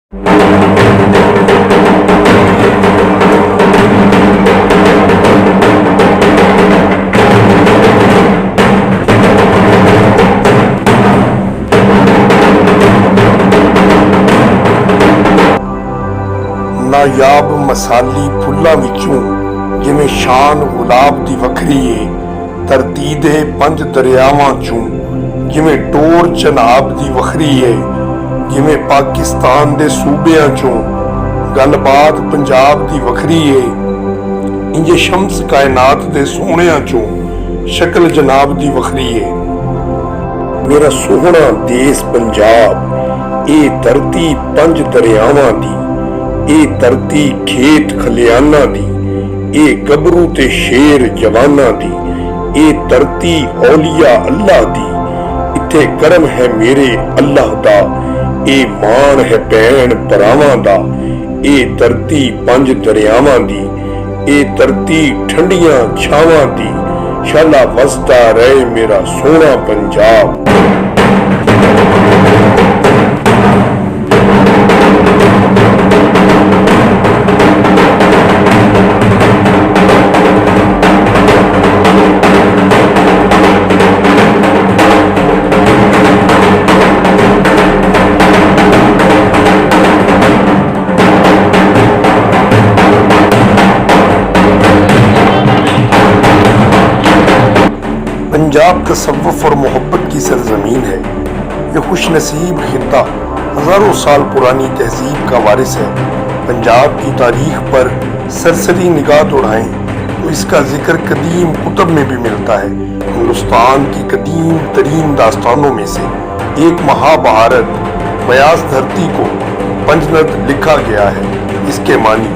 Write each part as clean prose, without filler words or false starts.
ਨਾਯਾਬ ਮਸਾਲੀ ਫੁੱਲਾਂ ਵਿੱਚੋਂ ਜਿਵੇਂ ਸ਼ਾਨ ਗੁਲਾਬ ਦੀ ਵੱਖਰੀ ਏ, ਧਰਤੀ ਦੇ 5 ਦਰਿਆਵਾਂ ਚੋਂ ਜਿਵੇਂ ਟੋਰ ਚਨਾਬ ਦੀ ਵੱਖਰੀ ਏ, ਜਿਵੇਂ ਪਾਕਿਸਤਾਨ ਦੇ ਸੂਬਿਆਂ ਚੋਂ ਗੱਲਬਾਤ ਪੰਜਾਬ ਦੀ ਵੱਖਰੀ ਏ, ਇੰਜ ਸ਼ਮਸ ਕਾਇਨਾਤ ਦੇ ਸੋਹਣਿਆਂ ਚੋਂ ਸ਼ਕਲ ਜਨਾਬ ਦੀ ਵੱਖਰੀ ਏ। ਮੇਰਾ ਸੋਹਣਾ ਦੇਸ ਪੰਜਾਬ, ਇਹ ਧਰਤੀ 5 ਦਰਿਆਵਾਂ ਦੀ, ਇਹ ਧਰਤੀ ਖੇਤ ਖਲਿਆਨਾਂ ਦੀ, ਇਹ ਗੱਭਰੂ ਤੇ ਸ਼ੇਰ ਜਵਾਨਾਂ ਦੀ, ਇਹ ਧਰਤੀ ਔਲੀਆ ਅੱਲਾਹ ਦੀ, ਇੱਥੇ ਕਰਮ ਹੈ ਮੇਰੇ ਅੱਲਾਹ ਦਾ, ਇਹ ਮਾਣ ਹੈ ਭੈਣ ਭਰਾਵਾਂ ਦਾ, ਇਹ ਧਰਤੀ 5 ਦਰਿਆਵਾਂ ਦੀ, ਇਹ ਧਰਤੀ ਠੰਡੀਆਂ ਛਾਵਾਂ ਦੀ, ਸ਼ਾਲਾ ਵਸਦਾ ਰਹੇ ਮੇਰਾ ਸੋਹਣਾ ਪੰਜਾਬ। पंजाब तसव्वुफ और मोहब्बत की सरजमीन है। ये खुश नसीब खित्ता हज़ारों साल पुरानी तहजीब का वारिस है। पंजाब की तारीख पर सरसरी निगाह दौड़ाएं तो इसका जिक्र कदीम कुतब में भी मिलता है। हिंदुस्तान की कदीम तरीन दास्तानों में से एक महाभारत बयास धरती को पंजनद लिखा गया है। इसके मानी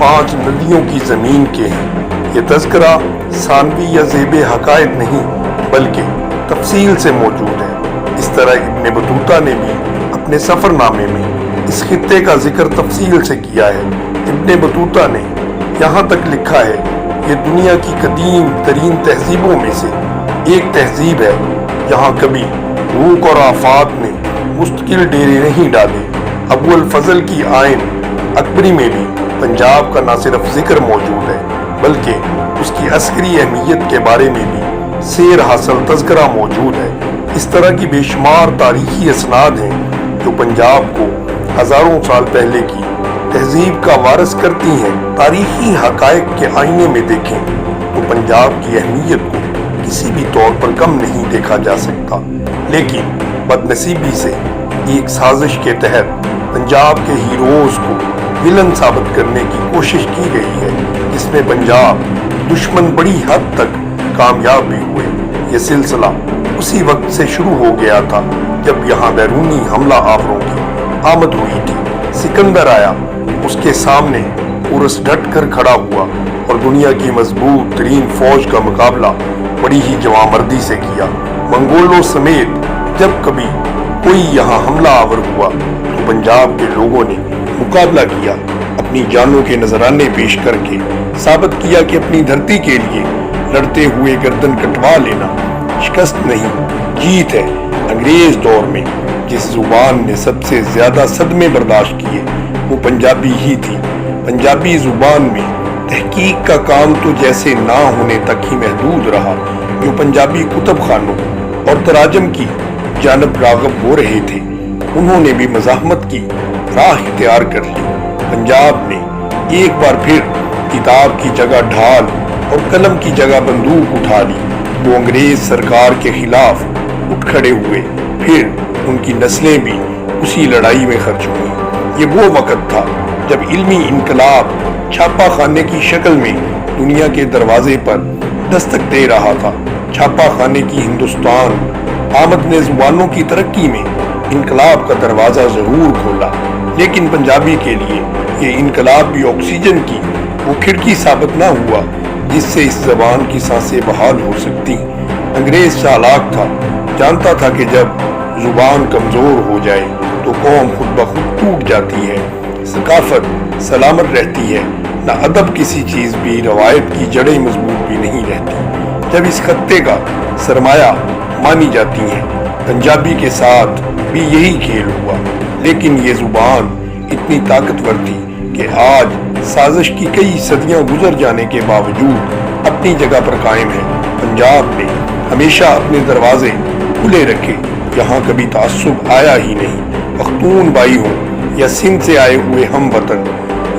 5 नदियों की ज़मीन के हैं। ये तज़किरा सानवी या ज़ेबे हकायत नहीं बल्कि तफसील से मौजूद है। इस तरह इब्ने बतूता ने भी अपने सफ़रनामे में इस खित्ते का जिक्र तफसील से किया है। इब्ने बतूता ने यहाँ तक लिखा है, ये दुनिया की कदीम तरीन तहजीबों में से एक तहजीब है। यहाँ कभी भूख और आफात ने मुस्तकिल डेरे नहीं डाले। अबुल फजल की आइन अकबरी में भी पंजाब का न सिर्फ जिक्र मौजूद है बल्कि उसकी अस्करी अहमियत के बारे में भी सेर हासिल तज़किरा मौजूद है। इस तरह की बेशुमार तारीखी असनाद हैं जो पंजाब को हज़ारों साल पहले की तहजीब का वारिस करती हैं। तारीखी हक़ाइक़ के आईने में देखें तो पंजाब की अहमियत को किसी भी तौर पर कम नहीं देखा जा सकता, लेकिन बदनसीबी से एक साजिश के तहत पंजाब के हीरोज़ को विलन साबित करने की कोशिश की गई है, जिसमें पंजाब दुश्मन बड़ी हद तक कामयाब भी हुए। ये सिलसिला उसी वक्त से शुरू हो गया था जब यहाँ बैरूनी हमला आवरों की आमद हुई थी। सिकंदर आया, उसके सामने उर्स डट कर खड़ा हुआ और दुनिया की मजबूत तरीन फौज का मुकाबला बड़ी ही जवामर्दी से किया। मंगोलों समेत जब कभी कोई यहाँ हमला आवर हुआ तो पंजाब के लोगों ने मुकाबला किया, अपनी जानों के नजराने पेश करके साबित किया कि अपनी धरती के लिए लड़ते हुए गर्दन कटवा लेना शिकस्त नहीं जीत है। अंग्रेज दौर में जिस जुबान ने सबसे ज्यादा सदमे बर्दाश्त किए वो पंजाबी ही थी। पंजाबी जुबान में तहकीक का काम तो जैसे ना होने तक ही महदूद रहा, जो पंजाबी कुतब खानों और तराजम की जानब राग़िब हो रहे थे उन्होंने भी मज़ाहमत की राह इख्तियार कर ली। पंजाब ने एक बार फिर किताब की जगह ढाल और कलम की जगह बंदूक उठा ली। वो अंग्रेज सरकार के खिलाफ उठ खड़े हुए, फिर उनकी नस्लें भी उसी लड़ाई में खर्च हुई। ये वो वक़्त था जब इल्मी इनकलाब छापा खाने की शक्ल में दुनिया के दरवाजे पर दस्तक दे रहा था। छापा खाने की हिंदुस्तान आमद ने जुबानों की तरक्की में इनकलाब का दरवाज़ा ज़रूर खोला, लेकिन पंजाबी के लिए ये इनकलाब भी ऑक्सीजन की वो खिड़की साबित ना हुआ जिससे इस ज़बान की सांसें बहाल हो सकती। अंग्रेज चालाक था, जानता था कि जब ज़ुबान कमज़ोर हो जाए तो कौम खुद ब खुद टूट जाती है, सकाफत सलामत रहती है, न अदब किसी चीज़ भी रवायत की जड़ें मजबूत भी नहीं रहती। जब इस खत्ते का सरमाया मानी जाती हैं, पंजाबी के साथ भी यही खेल हुआ, लेकिन ये ज़ुबान اتنی طاقتور تھی کہ آج سازش کی کئی صدیاں گزر جانے کے باوجود اپنی جگہ پر قائم ہے۔ پنجاب نے ہمیشہ اپنے دروازے کھلے رکھے، یہاں کبھی تعصب آیا ہی نہیں۔ پختون بھائی ہوں یا سندھ سے آئے ہوئے ہم وطن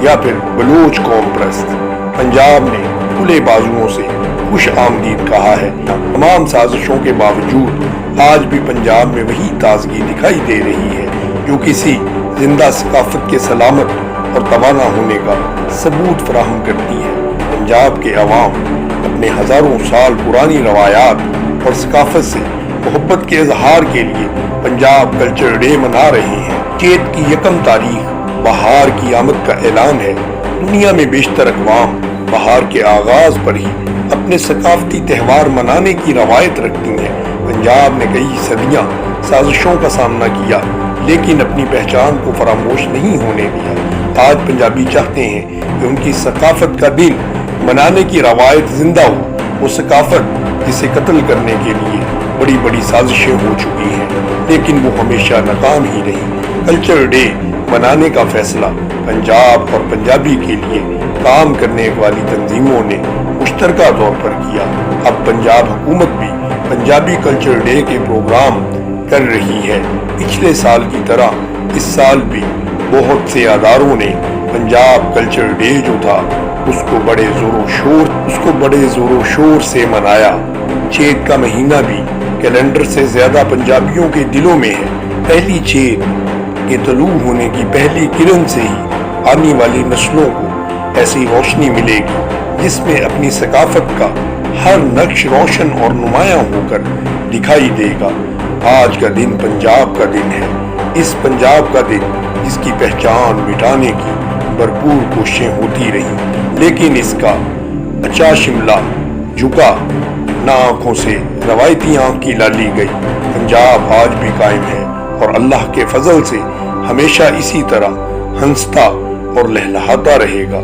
یا پھر بلوچ قوم پرست، پنجاب نے کھلے بازوؤں سے خوش آمدید کہا ہے۔ تمام سازشوں کے باوجود آج بھی پنجاب میں وہی تازگی دکھائی دے رہی ہے جو کسی زندہ ثقافت کے سلامت اور توانا ہونے کا ثبوت فراہم کرتی ہے۔ پنجاب کے عوام اپنے ہزاروں سال پرانی روایات اور ثقافت سے محبت کے اظہار کے لیے پنجاب کلچر ڈے منا رہے ہیں۔ چیت کی 1 تاریخ بہار کی آمد کا اعلان ہے۔ دنیا میں بیشتر اقوام بہار کے آغاز پر ہی اپنے ثقافتی تہوار منانے کی روایت رکھتی ہیں۔ پنجاب نے کئی صدیاں سازشوں کا سامنا کیا لیکن اپنی پہچان کو فراموش نہیں ہونے دیا۔ آج پنجابی چاہتے ہیں کہ ان کی ثقافت کا دن منانے کی روایت زندہ ہو، وہ ثقافت جسے قتل کرنے کے لیے بڑی بڑی سازشیں ہو چکی ہیں لیکن وہ ہمیشہ ناکام ہی رہی۔ کلچر ڈے منانے کا فیصلہ پنجاب اور پنجابی کے لیے کام کرنے والی تنظیموں نے مشترکہ طور پر کیا۔ اب پنجاب حکومت بھی پنجابی کلچر ڈے کے پروگرام کر رہی ہے۔ پچھلے سال کی طرح اس سال بھی بہت سے اداروں نے پنجاب کلچر ڈے جو تھا اس کو بڑے زور و شور سے منایا۔ چیت کا مہینہ بھی کیلنڈر سے زیادہ پنجابیوں کے دلوں میں ہے۔ پہلی چیت کے طلوع ہونے کی پہلی کرن سے ہی آنے والی نسلوں کو ایسی روشنی ملے گی جس میں اپنی ثقافت کا ہر نقش روشن اور نمایاں ہو کر دکھائی دے گا۔ آج کا دن پنجاب کا دن ہے، اس پنجاب کا دن جس کی پہچان مٹانے کی بھرپور کوششیں ہوتی رہیں لیکن اس کا اچھا شملہ جھکا نہ، آنکھوں سے روایتی آنکھ کی لالی گئی۔ پنجاب آج بھی قائم ہے اور اللہ کے فضل سے ہمیشہ اسی طرح ہنستا اور لہلہاتا رہے گا۔